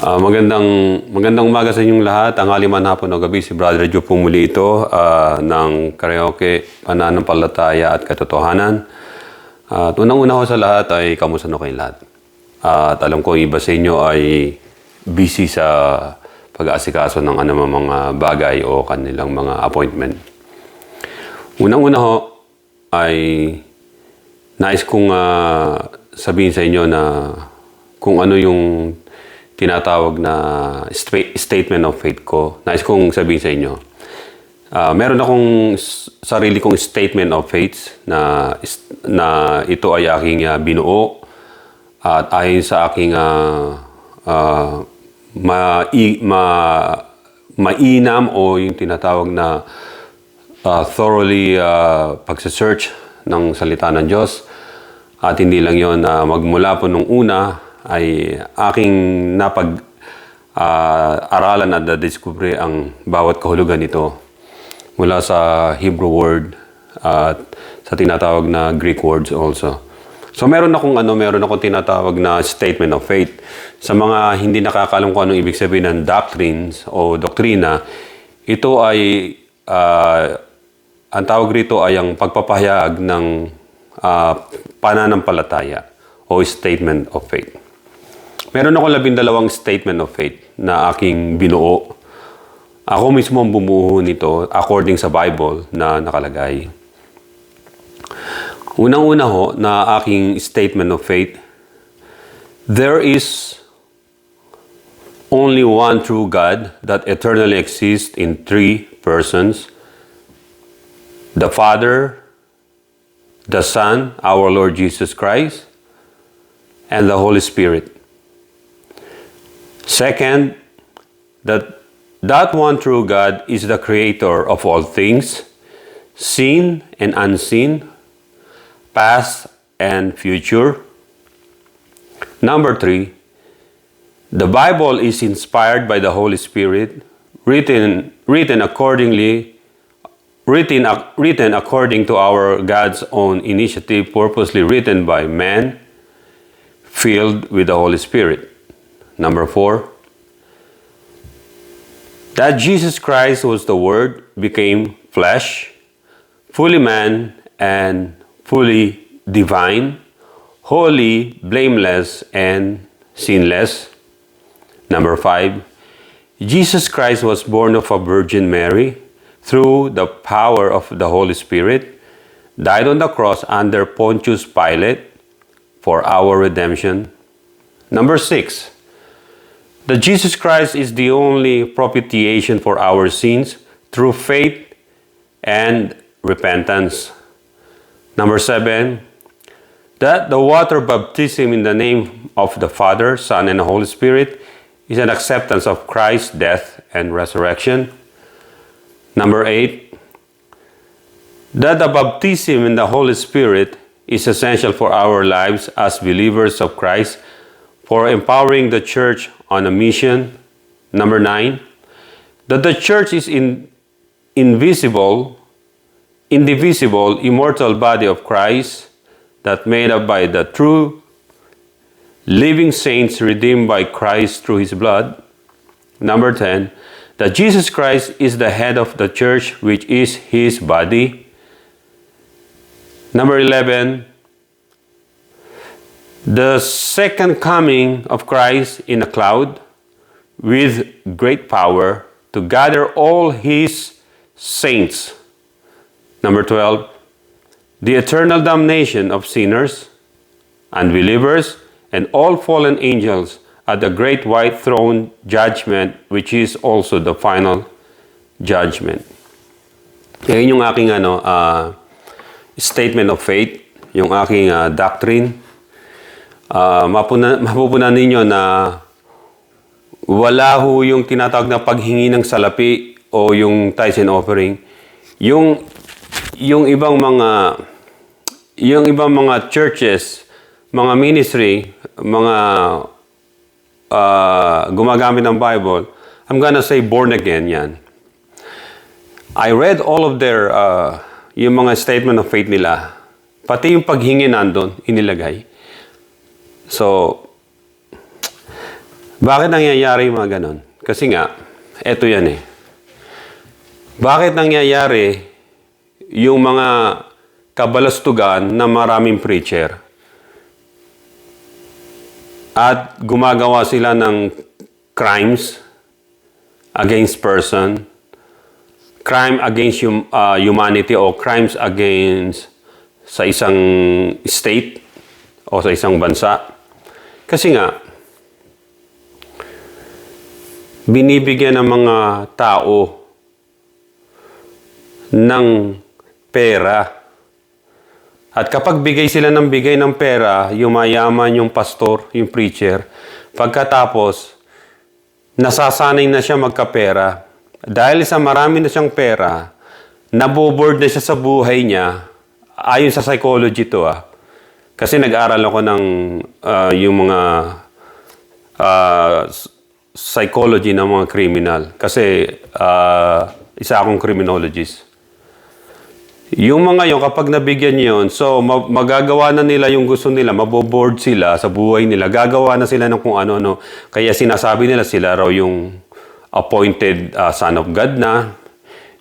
Magandang umaga sa inyong lahat. Ang haliman hapon o gabi, si Brother Joe po muli ito ng Karaoke, Pananampalataya at Katotohanan. At unang-una ko sa lahat ay kamusta na kayong lahat. At alam ko iba sa inyo ay busy sa pag-aasikaso ng anumang mga bagay o kanilang mga appointment. Unang-una ho ay nais kong sabihin sa inyo na kung ano yung tinatawag na statement of faith ko. Nais kong sabihin sa inyo. Meron akong sarili kong statement of faith na ito ay aking binuo at ayon sa aking mainam o yung tinatawag na thoroughly pagsa-search ng salita ng Diyos. At hindi lang yon, magmula po nung una ay aking aralan at na-discover ang bawat kahulugan nito mula sa Hebrew word at sa tinatawag na Greek words also. So meron akong tinatawag na statement of faith. Sa mga hindi nakakaalam kung anong ibig sabihin ng doctrines o doktrina, ito ay ang tawag rito ay ang pagpapahayag ng pananampalataya o statement of faith. Meron ako 12 statement of faith na aking binuo. Ako mismo ang bumuo nito according sa Bible na nakalagay. Unang-una ho na aking statement of faith, there is only one true God that eternally exists in three persons. The Father, the Son, our Lord Jesus Christ, and the Holy Spirit. Second, that one true God is the creator of all things, seen and unseen, past and future. Number 3, the Bible is inspired by the Holy Spirit, written according to our God's own initiative, purposely written by man, filled with the Holy Spirit. Number 4, that Jesus Christ was the Word, became flesh, fully man and fully divine, holy, blameless, and sinless. Number 5, Jesus Christ was born of a Virgin Mary through the power of the Holy Spirit, died on the cross under Pontius Pilate for our redemption. Number 6, that Jesus Christ is the only propitiation for our sins through faith and repentance. Number 7, that the water baptism in the name of the Father, Son, and the Holy Spirit is an acceptance of Christ's death and resurrection. Number 8, that the baptism in the Holy Spirit is essential for our lives as believers of Christ, for empowering the church on a mission. Number 9, that the church is indivisible, immortal body of Christ, that made up by the true living saints redeemed by Christ through his blood. Number 10, that Jesus Christ is the head of the church, which is his body. Number 11, the second coming of Christ in a cloud with great power to gather all his saints. Number 12, the eternal damnation of sinners, unbelievers, and all fallen angels at the great white throne judgment, which is also the final judgment. Yan yung aking statement of faith, yung aking doctrine. Mapupunan ninyo na wala ho yung tinatawag na paghingi ng salapi o yung tithes and offering. Yung ibang mga churches, mga ministry, mga gumagamit ng Bible, I'm gonna say born again yan. I read all of their yung mga statement of faith nila. Pati yung paghingi nandun, inilagay. So, Bakit nangyayari yung mga ganon? Kasi nga, eto yan eh. Bakit nangyayari yung mga kabalastugan na maraming preacher at gumagawa sila ng crimes against person, crime against humanity o crimes against sa isang state o sa isang bansa? Kasi nga, binibigyan ng mga tao ng pera. At kapag bigay sila ng bigay ng pera, yumayaman yung pastor, yung preacher, pagkatapos, nasasanay na siya magkapera. Dahil sa marami na siyang pera, naboboard na siya sa buhay niya, ayon sa psychology to Kasi nag-aral ako ng yung mga psychology ng mga criminal. Kasi isa akong criminologist. Yung mga yun, kapag nabigyan yun, so magagawa na nila yung gusto nila, maboboard sila sa buhay nila, gagawa na sila ng kung ano-ano. Kaya sinasabi nila sila raw yung appointed son of God na.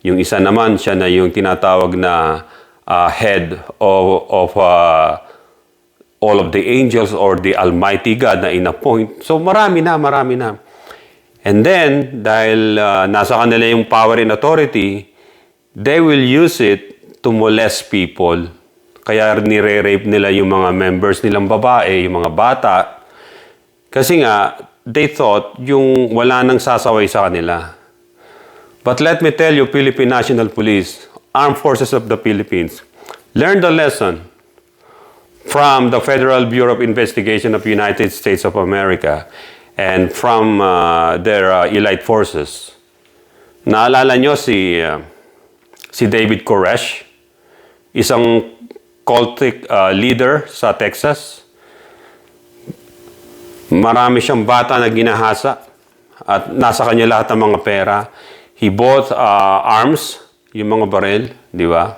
Yung isa naman, siya na yung tinatawag na head of all of the angels or the Almighty God na in-appoint. So marami na. And then, dahil nasa kanila yung power and authority, they will use it to molest people. Kaya nire-rape nila yung mga members nilang babae, yung mga bata. Kasi nga, they thought yung wala nang sasaway sa kanila. But let me tell you, Philippine National Police, Armed Forces of the Philippines, learn the lesson from the Federal Bureau of Investigation of United States of America and from their elite forces. Naalala nyo si David Koresh, isang cultic leader sa Texas. Marami siyang bata na ginahasa at nasa kanya lahat ng mga pera. He bought arms, yung mga baril, di ba?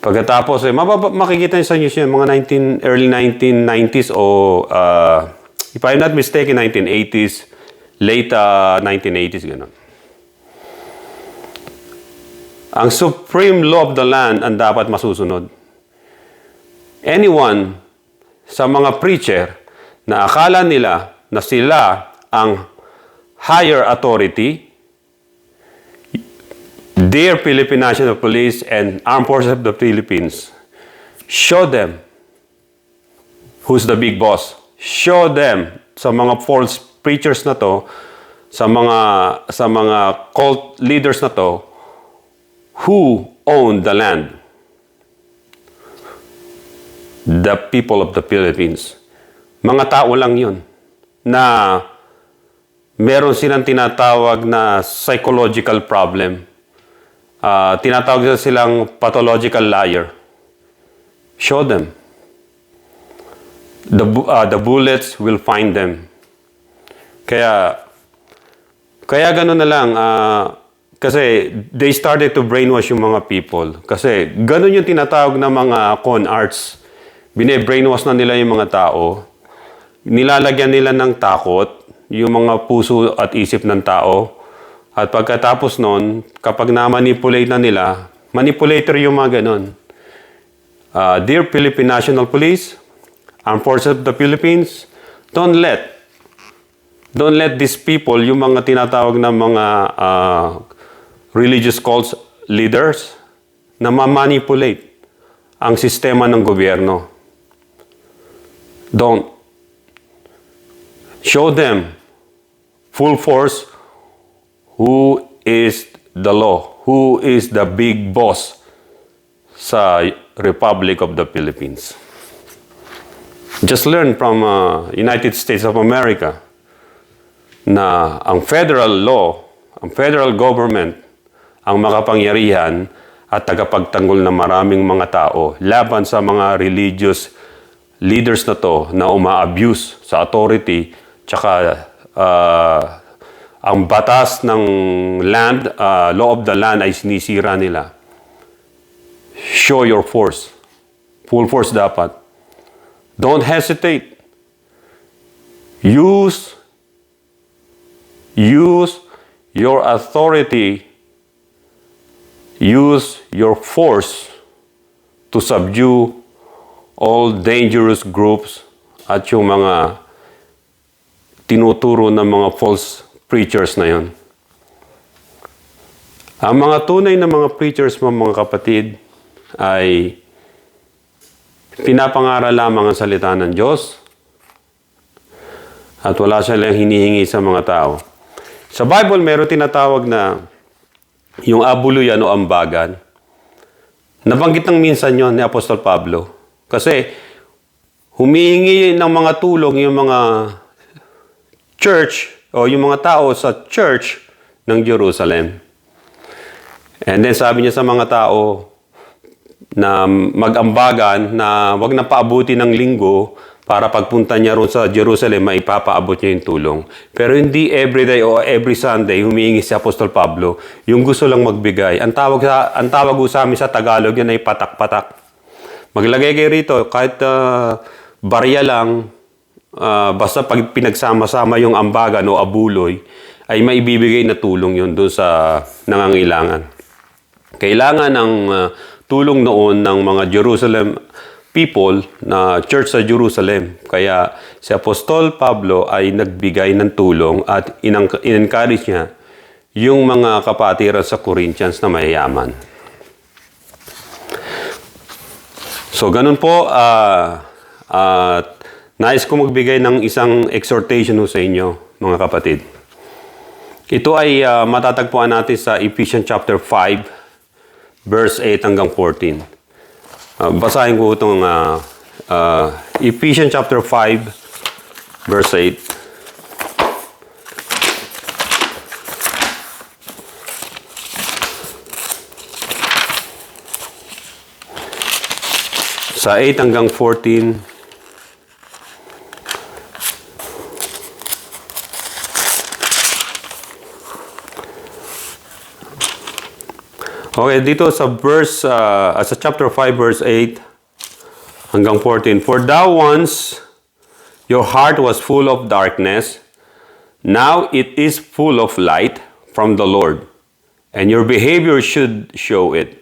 Pagkatapos, makikita niyo sa news yun, mga early 1990s o, if I'm not mistaken, 1980s, late 1980s, gano'n. Ang supreme law of the land ang dapat masusunod. Anyone sa mga preacher na akala nila na sila ang higher authority, dear Philippine National Police and Armed Forces of the Philippines, show them who's the big boss. Show them sa mga false preachers na to, sa mga cult leaders na to, who own the land? The people of the Philippines. Mga tao lang yun na meron silang tinatawag na psychological problem. Tinatawag silang pathological liar. Show them. The bullets will find them. Kaya gano'n na lang. Kasi they started to brainwash yung mga people. Kasi gano'n yung tinatawag na mga con arts. Bine-brainwash na nila yung mga tao. Nilalagyan nila ng takot yung mga puso at isip ng tao. At pagkatapos nun, kapag na-manipulate na nila, manipulator yung mga ganon. Dear Philippine National Police, Armed Forces of the Philippines, don't let these people, yung mga tinatawag na mga religious cults leaders, na ma-manipulate ang sistema ng gobyerno. Don't. Show them full force who is the law, who is the big boss sa Republic of the Philippines. Just learn from United States of America na ang federal law, ang federal government, ang makapangyarihan at tagapagtanggol ng maraming mga tao laban sa mga religious leaders na to na uma-abuse sa authority tsaka ang batas ng land, law of the land ay sinisira nila. Show your force. Full force dapat. Don't hesitate. Use your authority, use your force to subdue all dangerous groups at yung mga tinuturo ng mga false preachers na yon. Ang mga tunay na mga preachers, mga kapatid, ay pinapangaral lamang ang salita ng Diyos at wala silang hinihingi sa mga tao. Sa Bible, meron tinatawag na yung abuluyan o ambagan. Nabanggit ng minsan yon ni Apostol Pablo. Kasi humihingi ng mga tulong yung mga church o yung mga tao sa church ng Jerusalem. And then sabi niya sa mga tao na mag-ambagan na wag na paabuti ng linggo para pagpunta niya roon sa Jerusalem, maipapaabot niya yung tulong. Pero hindi everyday o every Sunday humihingi si Apostol Pablo, yung gusto lang magbigay. Ang tawag sa amin sa Tagalog yan ay patak-patak. Maglagay kayo rito, kahit barya lang, basta pag pinagsama-sama yung ambagan o abuloy, ay maibibigay na tulong yun doon sa nangangailangan. Kailangan ng tulong noon ng mga Jerusalem people na church sa Jerusalem. Kaya si Apostol Pablo ay nagbigay ng tulong at in-encourage niya yung mga kapatiran sa Corinthians na mayayaman. So ganun po, nais ko magbigay ng isang exhortation sa inyo, mga kapatid. Ito ay matatagpuan natin sa Ephesians chapter 5, verse 8 hanggang 14. Basahin ko itong Ephesians chapter 5, verse 8. Sa 8 hanggang 14, okay, dito sa verse, sa chapter 5, verse 8 hanggang 14. For thou once, your heart was full of darkness, now it is full of light from the Lord, and your behavior should show it.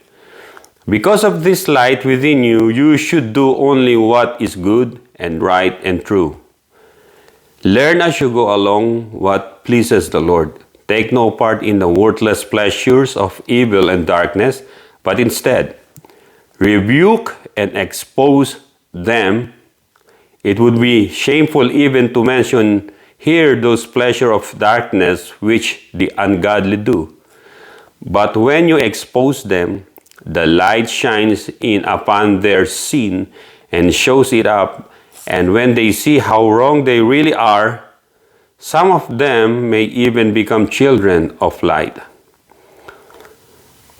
Because of this light within you, you should do only what is good and right and true. Learn as you go along what pleases the Lord. Take no part in the worthless pleasures of evil and darkness, but instead, rebuke and expose them. It would be shameful even to mention here those pleasures of darkness which the ungodly do. But when you expose them, the light shines in upon their sin and shows it up, and when they see how wrong they really are, some of them may even become children of light.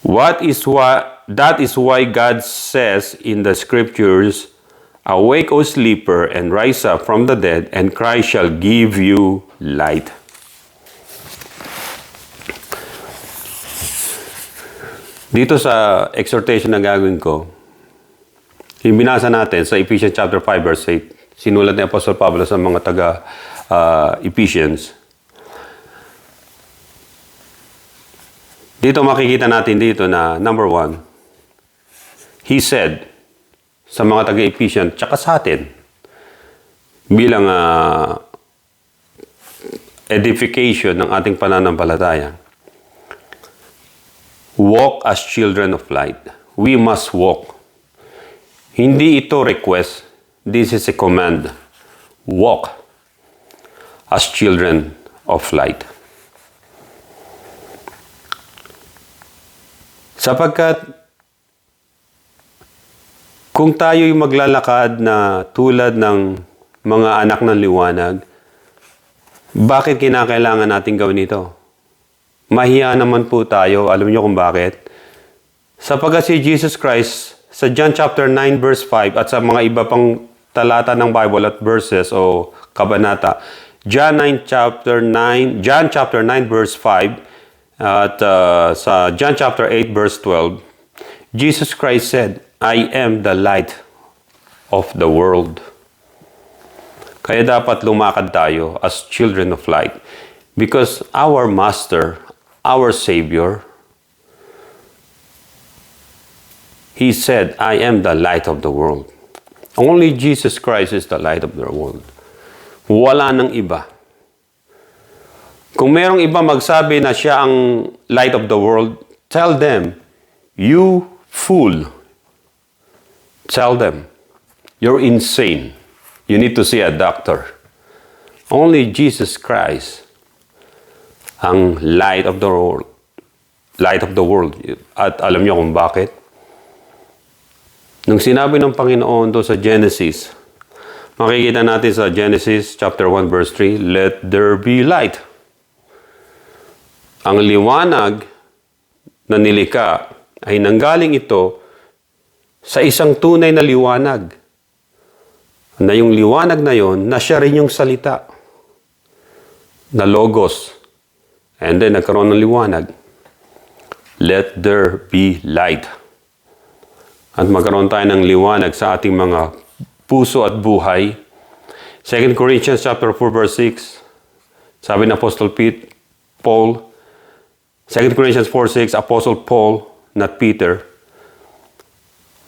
That is why God says in the scriptures, awake, O sleeper, and rise up from the dead, and Christ shall give you light. Dito sa exhortation na gagawin ko, yung binasa natin sa Ephesians chapter 5, verse 8, sinulat ni Apostol Pablo sa mga Ephesians. Dito makikita natin dito na number 1, he said sa mga taga-Ephesians tsaka sa atin bilang edification ng ating pananampalataya. Walk as children of light. We must walk. Hindi ito request. This is a command. Walk as children of light. Sapagkat kung tayo'y maglalakad na tulad ng mga anak ng liwanag, bakit kinakailangan natin gawin ito? Mahiya naman po tayo. Alam niyo kung bakit? Sapagkat si Jesus Christ sa John chapter 9 verse 5 at sa mga iba pang talata ng Bible at verses o kabanata, John chapter 9 verse 5 at sa John chapter 8 verse 12, Jesus Christ said, I am the light of the world. Kaya dapat lumakad tayo as children of light. Because our Master, our Savior, He said, I am the light of the world. Only Jesus Christ is the light of the world. Wala nang iba. Kung merong iba magsabi na siya ang light of the world, tell them, you fool. Tell them, you're insane. You need to see a doctor. Only Jesus Christ ang light of the world. Light of the world. At alam niyo kung bakit? Nung sinabi ng Panginoon doon sa Genesis, makikita natin sa Genesis chapter 1 verse 3, let there be light. Ang liwanag na nilikha ay nanggaling ito sa isang tunay na liwanag. Na yung liwanag na yon, na siya rin yung salita. Na logos. And then nagkaroon ng liwanag. Let there be light. At magkaroon tayo ng liwanag sa ating mga puso at buhay. 2 Corinthians chapter 4 verse 6. Sabi ng Apostle Paul, 2 Corinthians 4:6, Apostle Paul, not Peter.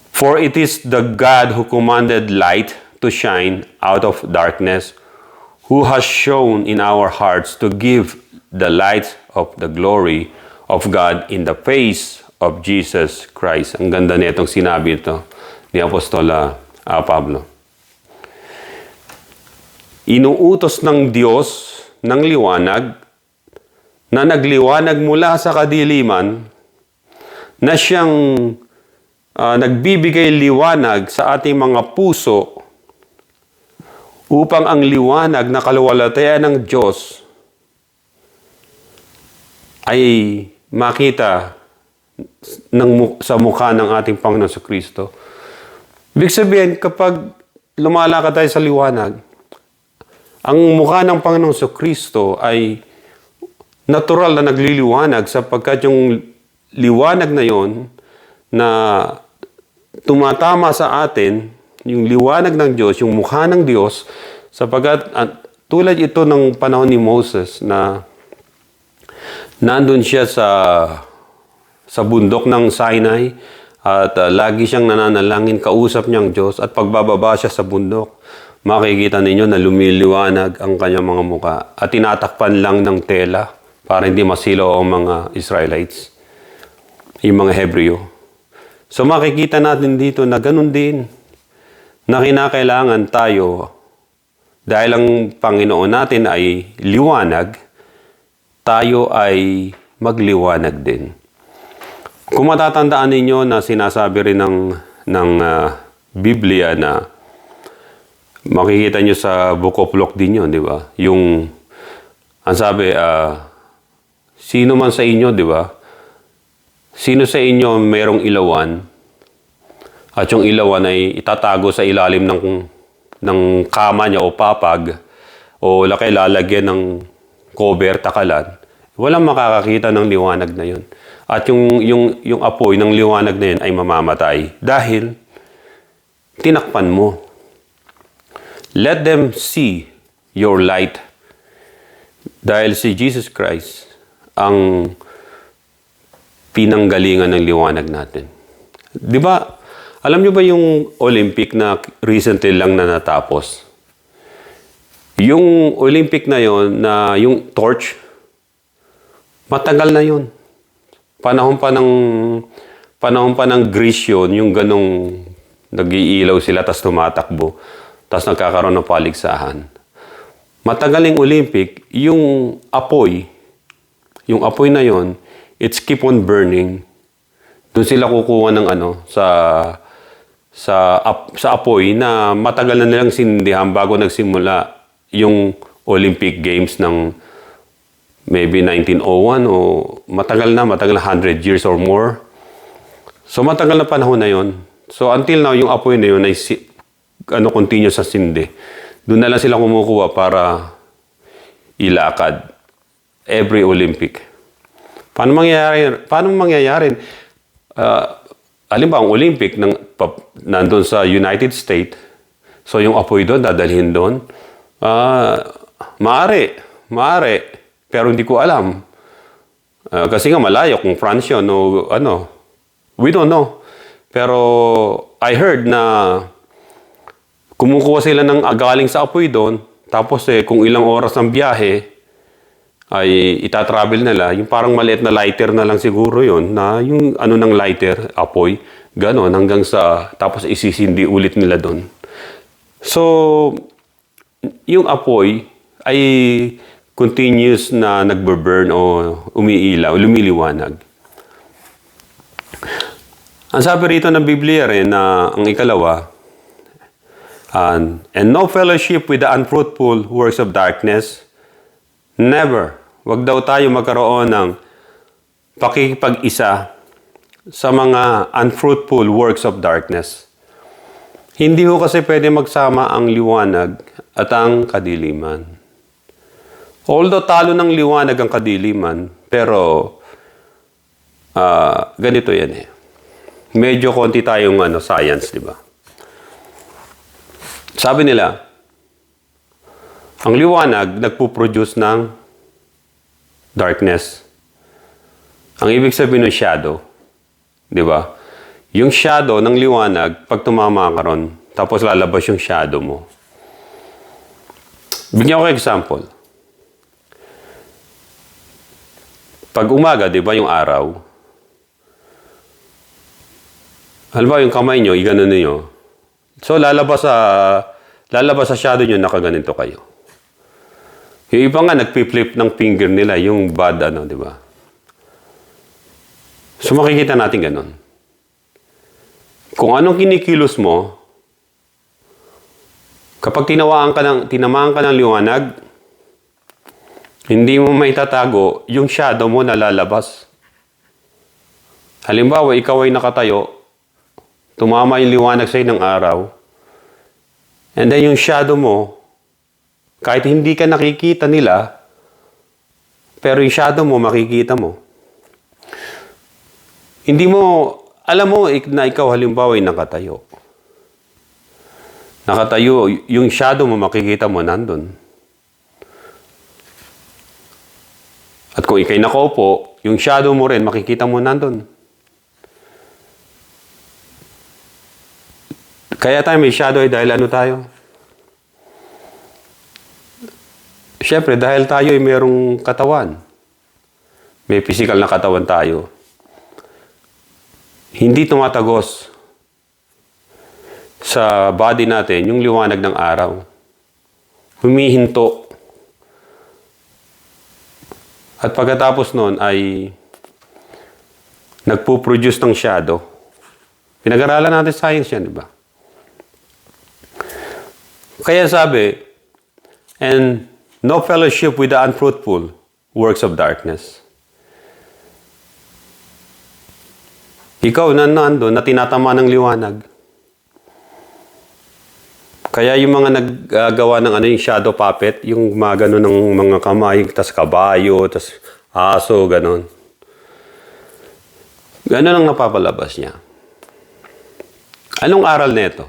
For it is the God who commanded light to shine out of darkness, who has shown in our hearts to give the light of the glory of God in the face of Jesus Christ. Ang ganda nitong sinabi ito ni Apostola Pablo. Inuutos ng Diyos ng liwanag na nagliwanag mula sa kadiliman, na siyang nagbibigay liwanag sa ating mga puso upang ang liwanag na kaluwalhatian ng Diyos ay makita sa mukha ng ating Panginoon sa Kristo. Ibig sabihin, kapag lumalakad tayo sa liwanag, ang mukha ng Panginoon sa Kristo ay natural na nagliliwanag sapagkat yung liwanag na yon na tumatama sa atin, yung liwanag ng Diyos, yung mukha ng Diyos, sapagkat tulad ito ng panahon ni Moses na nandun siya sa bundok ng Sinai at lagi siyang nananalangin, kausap niyang Diyos, at pagbababa siya sa bundok, makikita ninyo na lumiliwanag ang kanyang mga mukha at tinatakpan lang ng tela para hindi masilaw ang mga Israelites, yung mga Hebreo. So makikita natin dito na ganun din, na kinakailangan tayo, dahil ang Panginoon natin ay liwanag, tayo ay magliwanag din. Kung matatandaan ninyo na sinasabi rin ng Biblia na makikita nyo sa Book of Luke din yun, di ba? Yung, ang sabi, sino man sa inyo, di ba? Sino sa inyo mayroong ilawan at yung ilawan ay itatago sa ilalim ng kama niya o papag o lalagyan ng cover, takalan, walang makakakita ng liwanag na yun. At yung apoy ng liwanag na yun ay mamamatay dahil tinakpan mo. Let them see your light. Dahil si Jesus Christ ang pinanggalingan ng liwanag natin. Di ba, alam nyo ba yung Olympic na recently lang na natapos? Yung Olympic na yon, na yung torch, matagal na yun. Panahon pa ng Greece yun, yung ganong nag-iilaw sila, tas tumatakbo, tas nagkakaroon ng paligsahan. Matagal yung Olympic, yung apoy na yon, it's keep on burning. Doon sila kukuha ng sa apoy na matagal na nilang sinindihan bago nagsimula yung Olympic Games ng maybe 1901 o matagal na 100 years or more. So matagal na panahon na yon. So until now, yung apoy na yun ay continuous sa sindi. Doon na lang sila kumukuha para ilakad every Olympic. Paano mangyayari? Halimbawa, ang Olympic nandun sa United States, so yung apoy doon, dadalhin doon. Ah, maaari. Pero hindi ko alam. Kasi nga malayo kung France yun o ano. We don't know. Pero I heard na kumukuha sila ng galing sa apoy doon. Tapos kung ilang oras ang biyahe, ay itatravel nila. Yung parang maliit na lighter na lang siguro yon na yung ano ng lighter, apoy, ganon hanggang sa, tapos isisindi ulit nila doon. So, yung apoy ay continuous na nagburn o umiilaw, lumiliwanag. Ang sabi rito ng Biblia rin na ang ikalawa, and no fellowship with the unfruitful works of darkness. Never. Wag daw tayo magkaroon ng pakikipag-isa sa mga unfruitful works of darkness. Hindi ho kasi pwede magsama ang liwanag at ang kadiliman. Although talo ng liwanag ang kadiliman, pero ganito yan eh. Medyo konti tayong science, di ba? Sabi nila, ang liwanag nagpo-produce ng darkness. Ang ibig sabihin ng shadow, di ba? Yung shadow ng liwanag, pag tumama ka ron, tapos lalabas yung shadow mo. Bigyan ko example. Pag umaga, di ba, yung araw, halimbawa yung kamay nyo, iganon niyo. So, lalabas sa shadow nyo, nakaganito kayo. Yung iba nga, nagpi-flip ng finger nila, yung bad, di ba? So, makikita natin ganon. Kung anong kinikilos mo, kapag tinamaan ka ng liwanag, hindi mo maitatago, yung shadow mo nalalabas. Halimbawa, ikaw ay nakatayo, tumama yung liwanag sa'yo ng araw, and then yung shadow mo, kahit hindi ka nakikita nila, pero yung shadow mo, makikita mo. Hindi mo, alam mo na ikaw halimbawa ay nakatayo. Nakatayo, yung shadow mo, makikita mo nandun. At kung ikay nakaupo, yung shadow mo rin, makikita mo nandun. Kaya tayo may shadow ay dahil ano tayo? Siyempre, dahil tayo ay mayroong katawan. May physical na katawan tayo. Hindi tumatagos sa body natin yung liwanag ng araw. Humihinto. At pagkatapos nun ay nagpo-produce ng shadow. Pinag-aralan natin science yan, di ba? Kaya sabi, and no fellowship with the unfruitful works of darkness. Ikaw nandun na tinatama ng liwanag. Kaya yung mga naggagawa ng yung shadow puppet, yung mga gano'n ng mga kamay, tas kabayo, tas aso, gano'n. Gano'n ang napapalabas niya. Anong aral nito?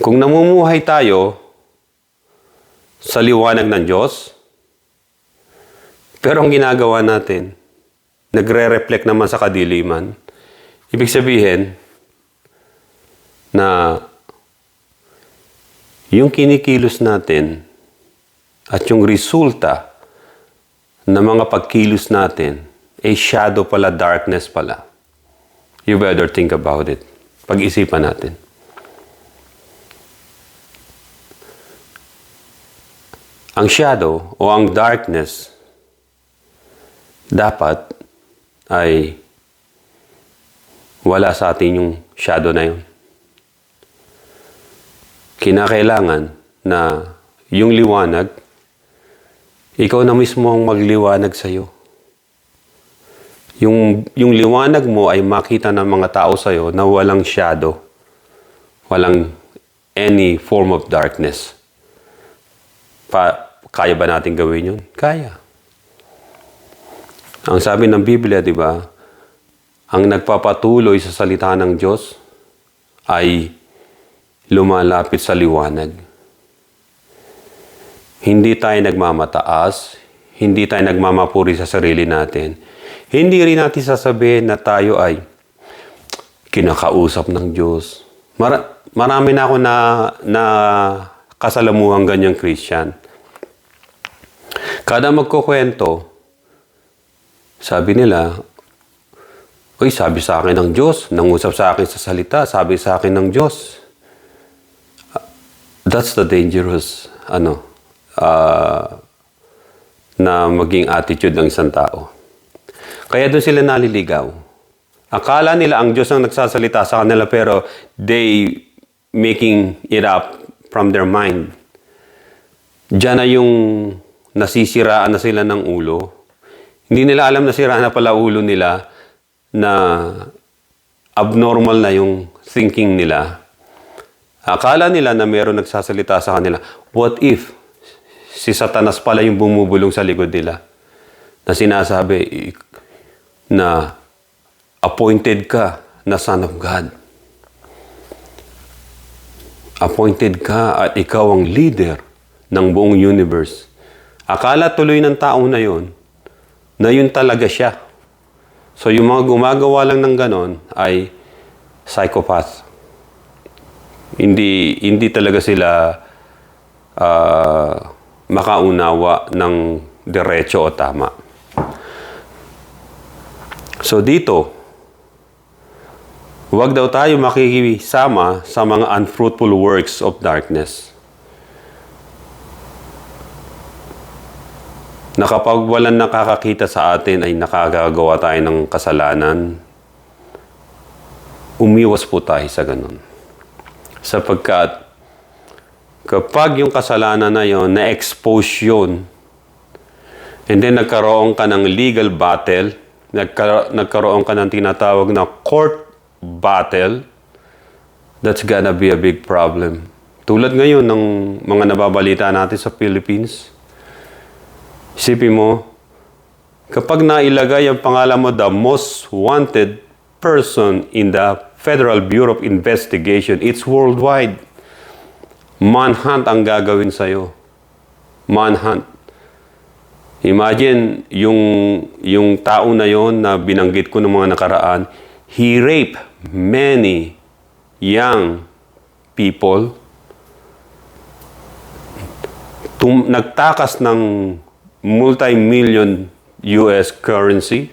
Kung namumuhay tayo sa liwanag ng Diyos, pero ang ginagawa natin, nagre-reflect naman sa kadiliman, ibig sabihin na yung kinikilos natin at yung resulta ng mga pagkilos natin ay shadow pala, darkness pala. You better think about it. Pag-isipan natin. Ang shadow o ang darkness dapat ay wala sa atin yung shadow na yun. Kinakailangan na yung liwanag, ikaw na mismo ang magliwanag sa iyo. Yung liwanag mo ay makita ng mga tao sa iyo na walang shadow, walang any form of darkness. Kaya ba natin gawin yun? Kaya. Ang sabi ng Biblia, di ba? Ang nagpapatuloy sa salita ng Diyos ay lumalapit sa liwanag. Hindi tayo nagmamataas, hindi tayo nagmamapuri sa sarili natin. Hindi rin natin sasabihin na tayo ay kinakausap ng Diyos. Marami na ako na kasalamuhang ganyang Christian. Kada magkukwento, sabi nila, "Uy, sabi sa akin ng Diyos, nangusap sa akin sa salita, sabi sa akin ng Diyos." That's the dangerous, na maging attitude ng isang tao. Kaya doon sila naliligaw. Akala nila ang Diyos ang nagsasalita sa kanila, pero they making it up from their mind. Diyan na yung nasisiraan na sila ng ulo. Hindi nila alam na sira na pala ulo nila, na abnormal na yung thinking nila. Akala nila na mayroon nagsasalita sa kanila. What if si Satanas pala yung bumubulong sa likod nila? Na sinasabi na appointed ka na Son of God. Appointed ka at ikaw ang leader ng buong universe. Akala tuloy ng tao na yun talaga siya. So yung mga gumagawa lang ng ganon ay psychopath. Hindi talaga sila makaunawa ng diretso o tama. So dito, huwag daw tayo makikisama sa mga unfruitful works of darkness. Na kapag walang nakakakita sa atin ay nakagagawa tayo ng kasalanan, umiwas po tayo sa ganun. Sapagkat kapag yung kasalanan na yon, na-expose yun, and then nagkaroon ka ng legal battle, nagkaroon ka ng tinatawag na court battle, that's gonna be a big problem. Tulad ngayon ng mga nababalita natin sa Philippines. Isipin mo, kapag nailagay ang pangalan mo, the most wanted person in the Federal Bureau of Investigation, it's worldwide. Manhunt ang gagawin sa'yo. Manhunt. Imagine, yung tao na yon na binanggit ko ng mga nakaraan, he raped many young people. Nagtakas ng multi-million US currency.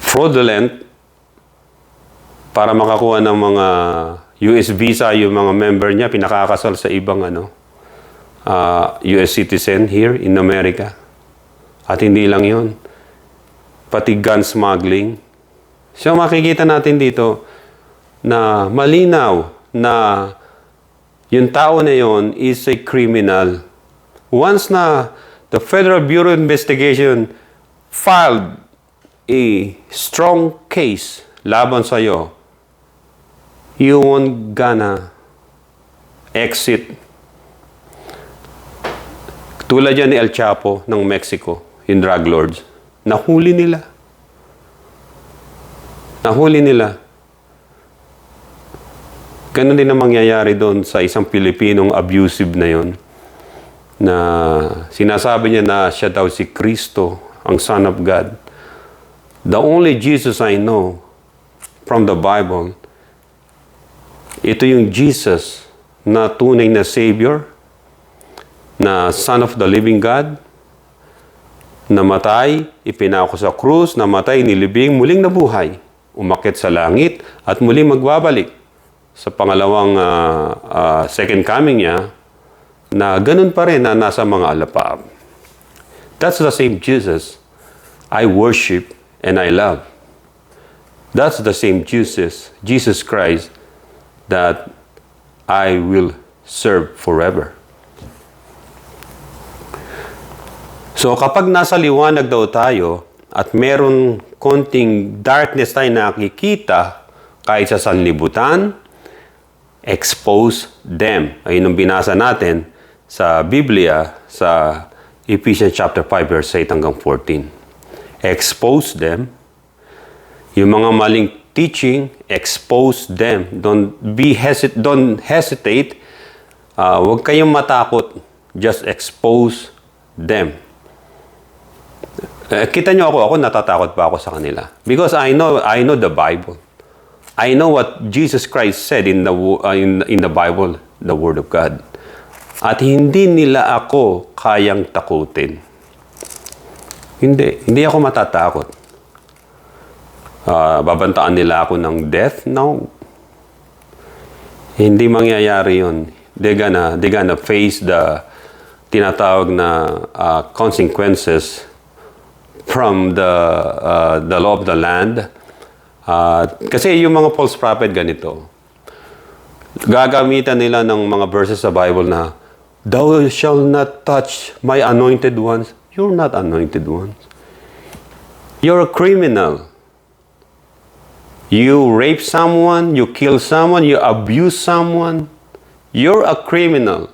Fraudulent para makakuha ng mga US visa yung mga member niya, pinakakasal sa ibang US citizen here in America. At hindi lang yun, pati gun smuggling. So makikita natin dito na malinaw na yung tao na yon is a criminal. Once na the Federal Bureau of Investigation filed a strong case laban sa'yo, you won't gonna exit. Tulad yan ni El Chapo ng Mexico, yung drug lords. Nahuli nila. Ganun din ang mangyayari doon sa isang Pilipinong abusive na yon, na sinasabi niya na siya daw si Kristo, ang Son of God. The only Jesus I know from the Bible, ito yung Jesus na tunay na Savior, na Son of the Living God, namatay, ipinako sa krus, namatay, nilibing, muling nabuhay, umakyat sa langit, at muling magbabalik sa pangalawang second coming niya, na ganun pa rin na nasa mga alapaap. That's the same Jesus I worship and I love. That's the same Jesus Christ, that I will serve forever. So kapag nasa liwanag daw tayo at meron konting darkness tayo nakikita kahit sa sanlibutan, expose them. Ayun ang binasa natin sa Biblia sa Ephesians chapter 5 verse 8 hanggang 14. Expose them. Yung mga maling teaching, expose them. Don't hesitate Huwag kayong matakot. Just expose them. Kita nyo ako natatakot pa ako sa kanila. Because I know the Bible. I know what Jesus Christ said in the Bible, the Word of God. At hindi nila ako kayang takutin. Hindi ako matatakot. Babantaan nila ako ng death? No. Hindi mangyayari yun. They're gonna face the tinatawag na consequences from the law of the land. Kasi yung mga false prophet ganito, gagamitan nila ng mga verses sa Bible na, "Thou shall not touch my anointed ones." You're not anointed ones. You're a criminal. You rape someone, you kill someone, you abuse someone. You're a criminal.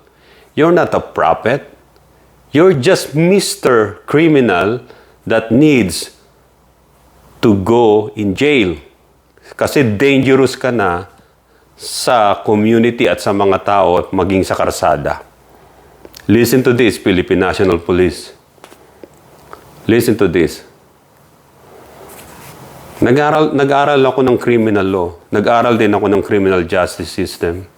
You're not a prophet. You're just Mr. Criminal that needs to go in jail. Kasi dangerous ka na sa community at sa mga tao at maging sa karsada. Listen to this, Philippine National Police. Listen to this. Nag-aral ako ng criminal law. Nag-aral din ako ng criminal justice system.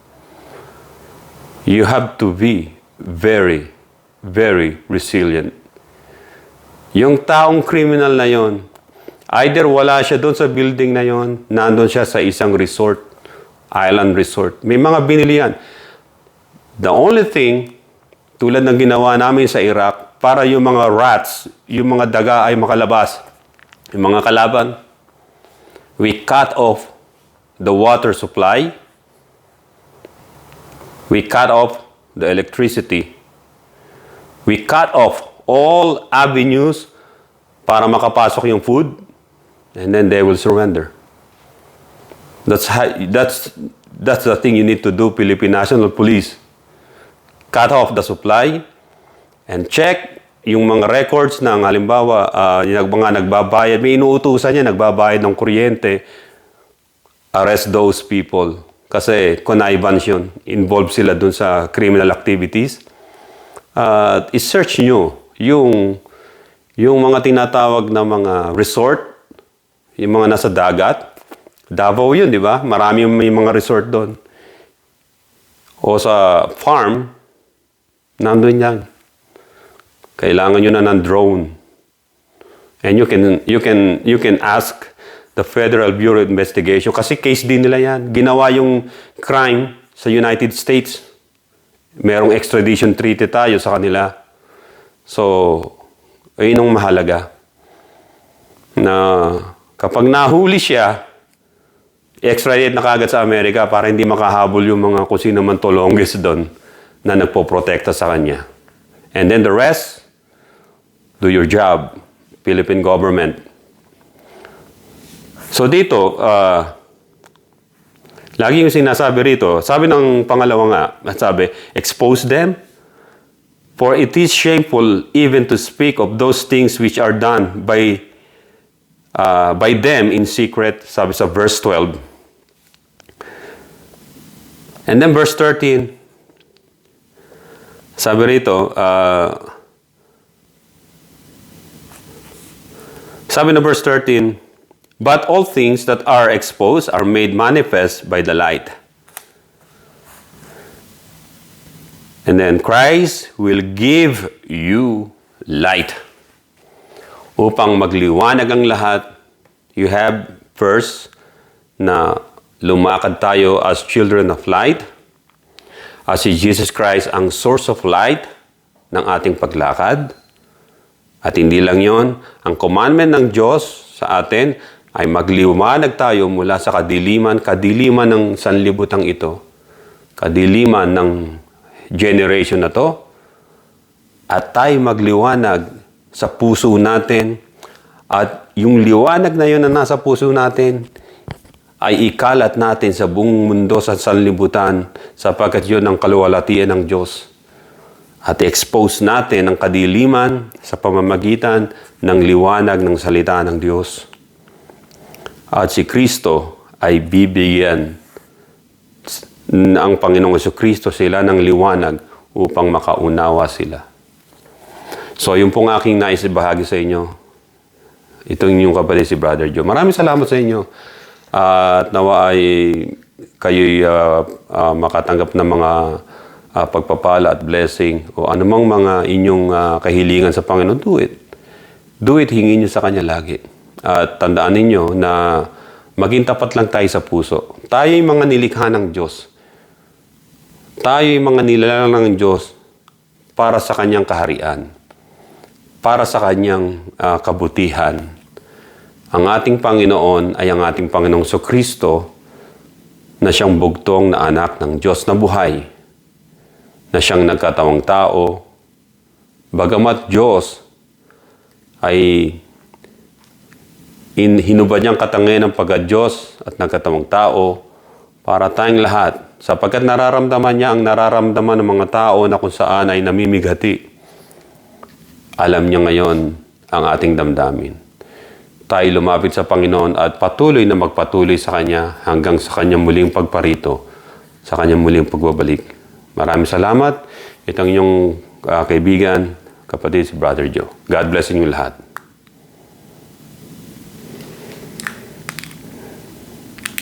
You have to be very, very resilient. Yung taong criminal na yon, either wala siya doon sa building na yon, nandun siya sa isang resort, island resort. May mga binili yan. The only thing, tulad ng ginawa namin sa Iraq, para yung mga rats, yung mga daga ay makalabas, yung mga kalaban, we cut off the water supply, we cut off the electricity, we cut off all avenues para makapasok yung food, and then they will surrender. That's the thing you need to do, Philippine National Police. Cut off the supply and check yung mga records ng halimbawa, yung mga nagbabayad, may inuutusan niya, nagbabayad ng kuryente, arrest those people. Kasi connivance yun. Involved sila dun sa criminal activities. I-search nyo yung mga tinatawag na mga resort, yung mga nasa dagat. Davao yun, di ba? Marami may mga resort doon. O sa farm, nandun yan. Kailangan nyo na ng drone. And you can ask the Federal Bureau of Investigation kasi case din nila yan. Ginawa yung crime sa United States. Merong extradition treaty tayo sa kanila. So, ayun ang mahalaga. Na kapag nahuli siya, extradite na kagad sa Amerika para hindi makahabol yung mga kung sino man tolongges doon na nagpoprotekta sa kanya. And then the rest, do your job, Philippine government. So dito, lagi yung sinasabi rito, sabi ng pangalawa nga, sabi, expose them, for it is shameful even to speak of those things which are done by them in secret, sabi sa verse 12. And then verse 13, sabi rito, sabi na verse 13, but all things that are exposed are made manifest by the light. And then Christ will give you light. Upang magliwanag ang lahat, you have first na lumakad tayo as children of light. As si Jesus Christ ang source of light ng ating paglakad. At hindi lang yon, ang commandment ng Diyos sa atin ay magliwanag tayo mula sa kadiliman ng sanlibutan ito, kadiliman ng generation na to, at tayo magliwanag sa puso natin, at yung liwanag na yun na nasa puso natin, ay ikalat natin sa buong mundo sa sanlibutan, sapagkat yun ang kaluwalhatian ng Diyos. At expose natin ang kadiliman sa pamamagitan ng liwanag ng salita ng Diyos. At si Kristo ay bibigyan ang Panginoong Jesucristo sila ng liwanag upang makaunawa sila. So, yung pong aking nais ibahagi sa inyo. Ito yung kapatid si Brother Joe. Maraming salamat sa inyo. At nawa ay kayo'y makatanggap ng mga pagpapala at blessing o anumang mga inyong kahilingan sa Panginoon. Do it. Do it, hingin nyo sa Kanya lagi. At tandaan ninyo na maging tapat lang tayo sa puso. Tayo'y mga nilikha ng Diyos. Tayo'y mga nilalang ng Diyos para sa Kanyang kaharian. Para sa Kanyang kabutihan. Ang ating Panginoon ay ang ating Panginoong Jesucristo na siyang bugtong na anak ng Diyos na buhay. Na siyang nagkatawang tao. Bagamat Diyos ay hinubad niyang katangian ng pagka-Diyos at nagkatawang tao para tayong lahat. Sapagkat nararamdaman niya ang nararamdaman ng mga tao na kung saan ay namimigati. Alam niya ngayon ang ating damdamin. Tayo lumapit sa Panginoon at patuloy na magpatuloy sa Kanya hanggang sa Kanyang muling pagparito, sa Kanyang muling pagbabalik. Maraming salamat. Itong inyong kaibigan, kapatid si Brother Joe. God bless inyo lahat.